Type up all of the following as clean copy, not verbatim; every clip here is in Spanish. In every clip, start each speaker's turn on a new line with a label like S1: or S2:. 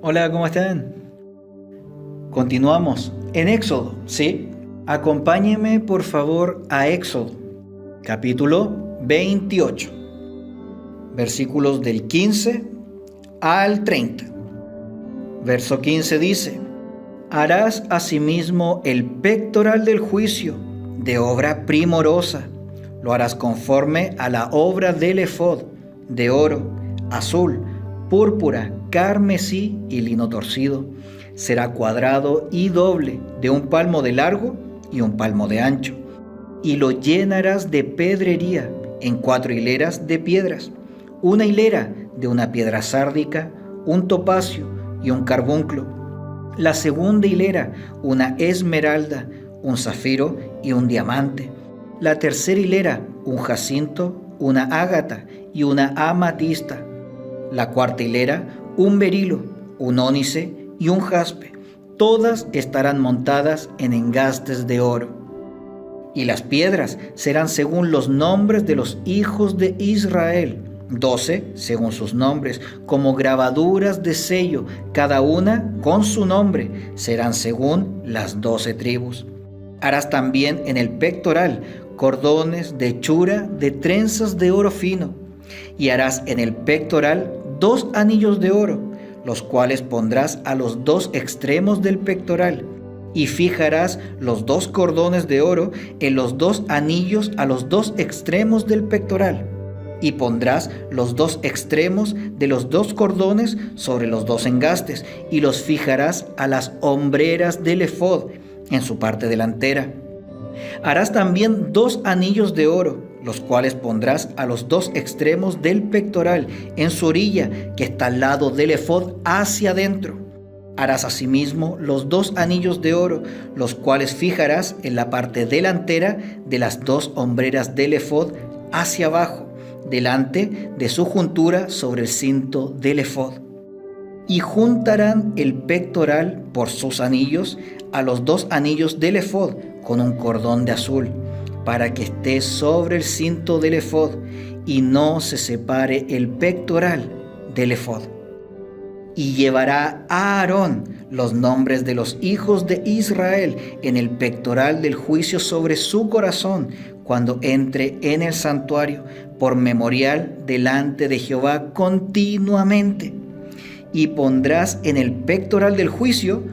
S1: Hola, ¿cómo están? Continuamos en Éxodo, ¿sí? Acompáñeme por favor a Éxodo, capítulo 28, versículos del 15 al 30. Verso 15 dice: Harás asimismo el pectoral del juicio de obra primorosa. Lo harás conforme a la obra del efod, de oro, azul, púrpura, carmesí y lino torcido. Será cuadrado y doble, de 1 palmo de largo y 1 palmo de ancho. Y lo llenarás de pedrería en 4 hileras de piedras. Una hilera de una piedra sárdica, un topacio y un carbunclo. La segunda hilera, una esmeralda, un zafiro y un diamante. La tercera hilera, un jacinto, una ágata y una amatista. La cuarta hilera, un berilo, un ónice y un jaspe. Todas estarán montadas en engastes de oro. Y las piedras serán según los nombres de los hijos de Israel, 12 según sus nombres, como grabaduras de sello, cada una con su nombre, serán según las 12 tribus. Harás también en el pectoral cordones de hechura de trenzas de oro fino, y harás en el pectoral 2 anillos de oro, los cuales pondrás a los 2 extremos del pectoral, y fijarás los 2 cordones de oro en los 2 anillos a los 2 extremos del pectoral, y pondrás los 2 extremos de los 2 cordones sobre los 2 engastes, y los fijarás a las hombreras del efod en su parte delantera. Harás también 2 anillos de oro, los cuales pondrás a los 2 extremos del pectoral, en su orilla que está al lado del efod hacia adentro. Harás asimismo los 2 anillos de oro, los cuales fijarás en la parte delantera de las 2 hombreras del efod hacia abajo, delante de su juntura sobre el cinto del efod. Y juntarán el pectoral por sus anillos a los 2 anillos del efod con un cordón de azul, para que esté sobre el cinto del efod y no se separe el pectoral del efod. Y llevará a Aarón los nombres de los hijos de Israel en el pectoral del juicio sobre su corazón cuando entre en el santuario, por memorial delante de Jehová continuamente. Y pondrás en el pectoral del juicio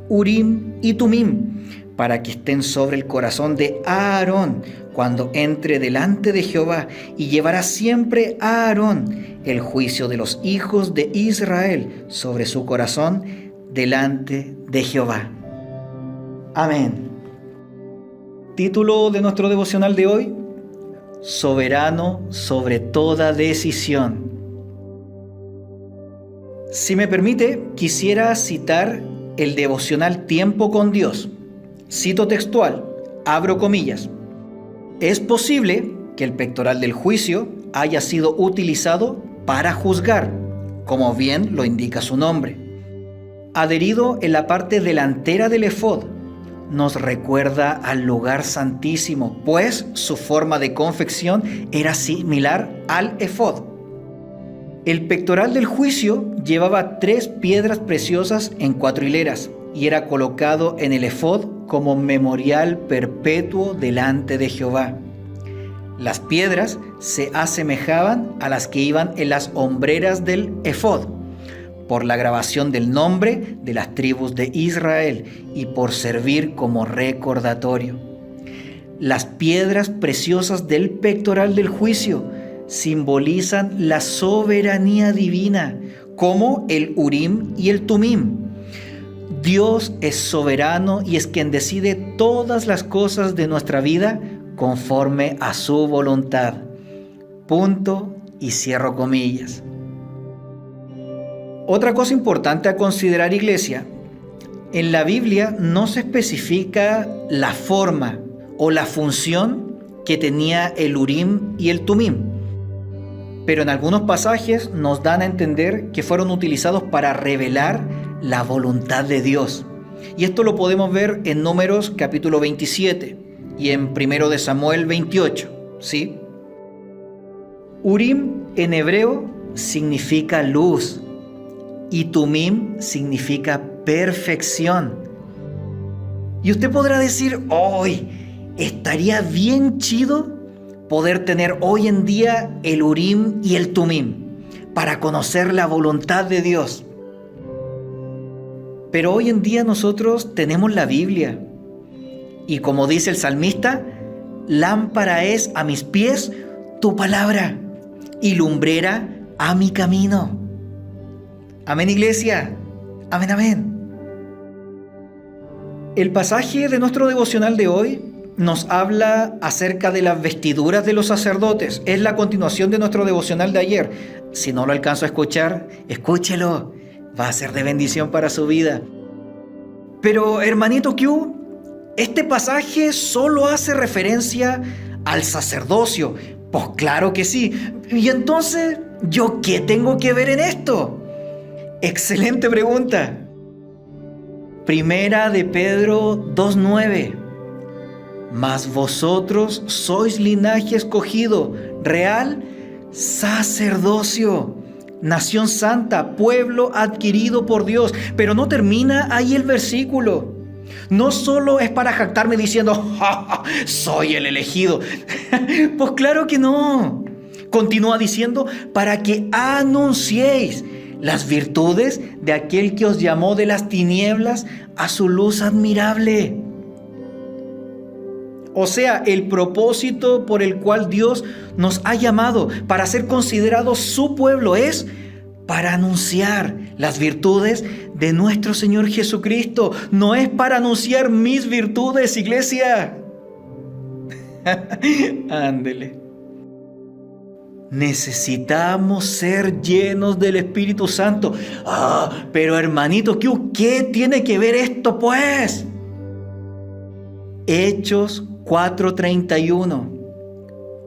S1: Urim y Tumim, para que estén sobre el corazón de Aarón cuando entre delante de Jehová, y llevará siempre a Aarón el juicio de los hijos de Israel sobre su corazón delante de Jehová. Amén. Título de nuestro devocional de hoy: Soberano sobre toda decisión. Si me permite, quisiera citar el devocional Tiempo con Dios. Cito textual, abro comillas: es posible que el pectoral del juicio haya sido utilizado para juzgar, como bien lo indica su nombre. Adherido en la parte delantera del efod, nos recuerda al lugar santísimo, pues su forma de confección era similar al efod. El pectoral del juicio llevaba 3 piedras preciosas en 4 hileras y era colocado en el efod como memorial perpetuo delante de Jehová. Las piedras se asemejaban a las que iban en las hombreras del efod, por la grabación del nombre de las tribus de Israel y por servir como recordatorio. Las piedras preciosas del pectoral del juicio simbolizan la soberanía divina, como el Urim y el Tumim. Dios es soberano y es quien decide todas las cosas de nuestra vida conforme a su voluntad. Punto y cierro comillas. Otra cosa importante a considerar, iglesia: en la Biblia no se especifica la forma o la función que tenía el Urim y el Tumim, pero en algunos pasajes nos dan a entender que fueron utilizados para revelar la voluntad de Dios. Y esto lo podemos ver en Números capítulo 27 y en 1 de Samuel 28, ¿sí? Urim en hebreo significa luz y tumim significa perfección. Y usted podrá decir, hoy estaría bien chido poder tener hoy en día el Urim y el Tumim para conocer la voluntad de Dios. Pero hoy en día nosotros tenemos la Biblia. Y como dice el salmista, lámpara es a mis pies tu palabra y lumbrera a mi camino. Amén, iglesia. Amén, amén. El pasaje de nuestro devocional de hoy nos habla acerca de las vestiduras de los sacerdotes. Es la continuación de nuestro devocional de ayer. Si no lo alcanzo a escuchar, escúchelo. Va a ser de bendición para su vida. Pero, hermanito Q, este pasaje solo hace referencia al sacerdocio. Pues claro que sí. Y entonces, ¿yo qué tengo que ver en esto? Excelente pregunta. Primera de Pedro 2:9. Mas vosotros sois linaje escogido, real sacerdocio, nación santa, pueblo adquirido por Dios. Pero no termina ahí el versículo. No solo es para jactarme diciendo, ¡ja, ja, soy el elegido! Pues claro que no. Continúa diciendo, para que anunciéis las virtudes de aquel que os llamó de las tinieblas a su luz admirable. O sea, el propósito por el cual Dios nos ha llamado para ser considerados su pueblo es para anunciar las virtudes de nuestro Señor Jesucristo. No es para anunciar mis virtudes, iglesia. Ándele. Necesitamos ser llenos del Espíritu Santo. Pero hermanito, ¿qué tiene que ver esto pues? Hechos 4:31.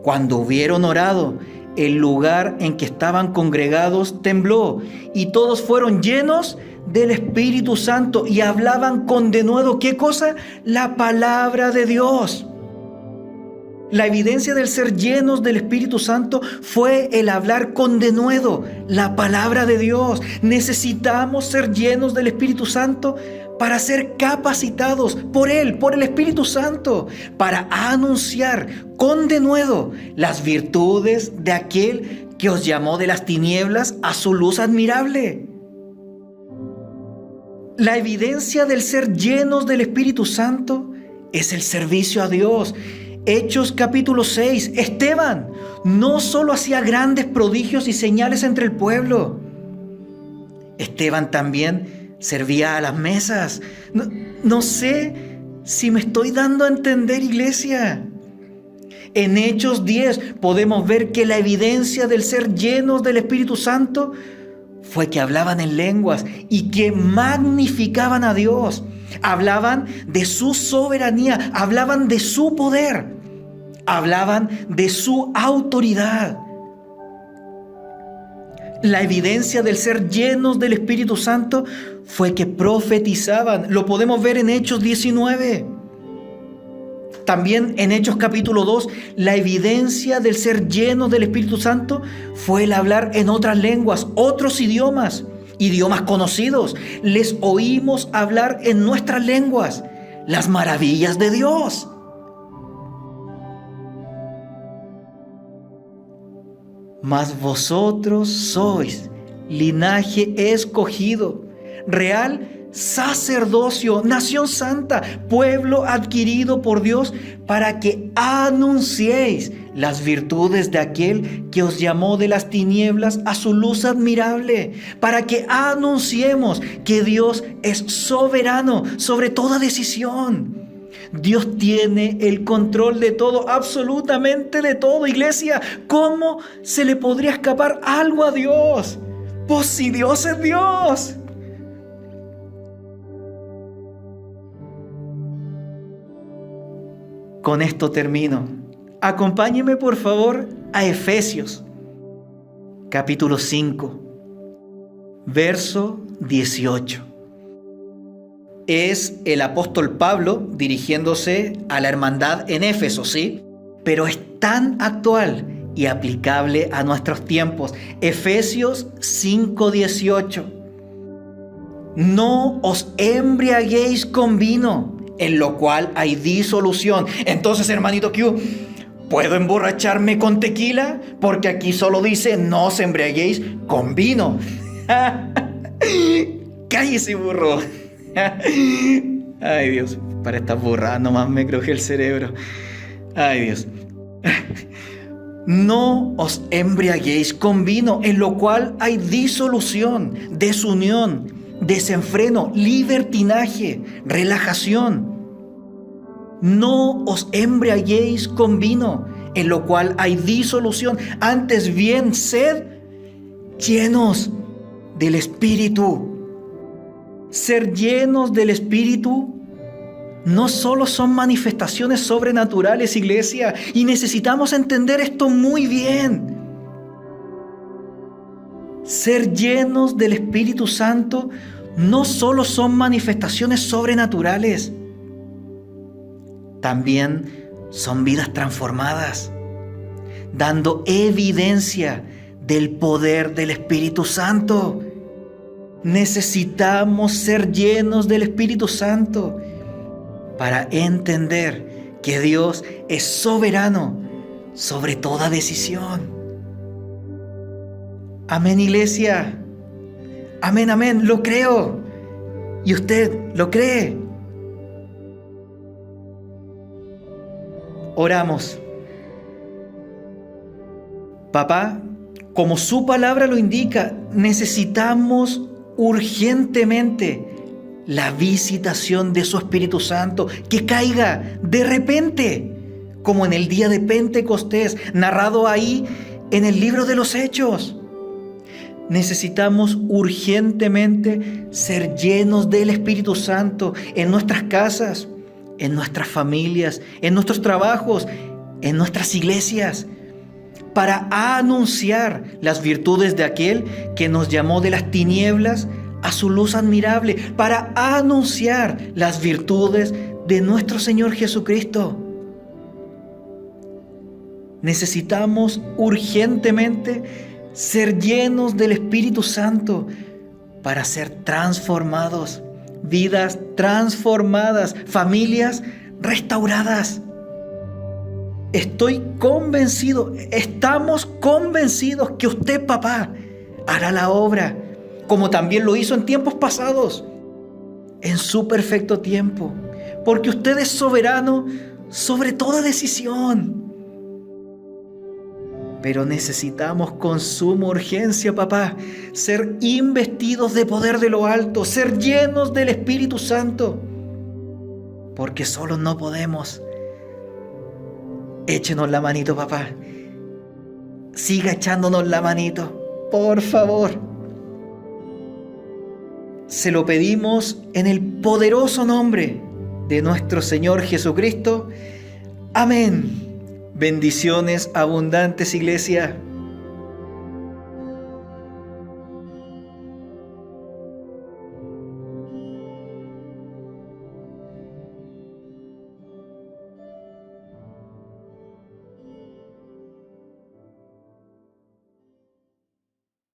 S1: Cuando hubieron orado, el lugar en que estaban congregados tembló y todos fueron llenos del Espíritu Santo y hablaban con denuedo, ¿qué cosa? La palabra de Dios. La evidencia del ser llenos del Espíritu Santo fue el hablar con denuedo la palabra de Dios. Necesitamos ser llenos del Espíritu Santo para ser capacitados por Él, por el Espíritu Santo, para anunciar con denuedo las virtudes de aquel que os llamó de las tinieblas a su luz admirable. La evidencia del ser llenos del Espíritu Santo es el servicio a Dios. Hechos capítulo 6, Esteban no solo hacía grandes prodigios y señales entre el pueblo. Esteban también servía a las mesas. No sé si me estoy dando a entender, iglesia. En Hechos 10 podemos ver que la evidencia del ser llenos del Espíritu Santo fue que hablaban en lenguas y que magnificaban a Dios. Hablaban de su soberanía, hablaban de su poder, hablaban de su autoridad. La evidencia del ser llenos del Espíritu Santo fue que profetizaban. Lo podemos ver en Hechos 19. También en Hechos capítulo 2, la evidencia del ser llenos del Espíritu Santo fue el hablar en otras lenguas, otros idiomas conocidos. Les oímos hablar en nuestras lenguas las maravillas de Dios. Mas vosotros sois linaje escogido, real sacerdocio, nación santa, pueblo adquirido por Dios, para que anunciéis las virtudes de aquel que os llamó de las tinieblas a su luz admirable, para que anunciemos que Dios es soberano sobre toda decisión. Dios tiene el control de todo, absolutamente de todo, iglesia. ¿Cómo se le podría escapar algo a Dios? Pues si Dios es Dios. Con esto termino. Acompáñeme por favor a Efesios, capítulo 5, verso 18. Es el apóstol Pablo dirigiéndose a la hermandad en Éfeso, ¿sí? Pero es tan actual y aplicable a nuestros tiempos. Efesios 5:18. no os embriaguéis con vino, en lo cual hay disolución. Entonces, hermanito Q, ¿puedo emborracharme con tequila? Porque aquí solo dice, no os embriaguéis con vino. Cállese, burro. Ay, Dios, para estas burradas nomás me cruje el cerebro. Ay, Dios. No os embriaguéis con vino, en lo cual hay disolución, desunión, desenfreno, libertinaje, relajación. No os embriaguéis con vino, en lo cual hay disolución. Antes bien, sed llenos del Espíritu. Ser llenos del Espíritu no solo son manifestaciones sobrenaturales, iglesia, y necesitamos entender esto muy bien. Ser llenos del Espíritu Santo no solo son manifestaciones sobrenaturales, también son vidas transformadas, dando evidencia del poder del Espíritu Santo. Necesitamos ser llenos del Espíritu Santo para entender que Dios es soberano sobre toda decisión. Amén, iglesia. Amén, amén. Lo creo. ¿Y usted lo cree? Oramos. Papá, como su palabra lo indica, necesitamos urgentemente la visitación de su Espíritu Santo, que caiga de repente, como en el día de Pentecostés, narrado ahí en el libro de los Hechos. Necesitamos urgentemente ser llenos del Espíritu Santo en nuestras casas, en nuestras familias, en nuestros trabajos, en nuestras iglesias, para anunciar las virtudes de aquel que nos llamó de las tinieblas a su luz admirable, para anunciar las virtudes de nuestro Señor Jesucristo. Necesitamos urgentemente ser llenos del Espíritu Santo para ser transformados, vidas transformadas, familias restauradas. Estoy convencido, estamos convencidos que usted, papá, hará la obra, como también lo hizo en tiempos pasados, en su perfecto tiempo, porque usted es soberano sobre toda decisión. Pero necesitamos con suma urgencia, papá, ser investidos de poder de lo alto, ser llenos del Espíritu Santo, porque solos no podemos. Échenos la manito, papá. Siga echándonos la manito, por favor. Se lo pedimos en el poderoso nombre de nuestro Señor Jesucristo. Amén. Bendiciones abundantes, iglesia.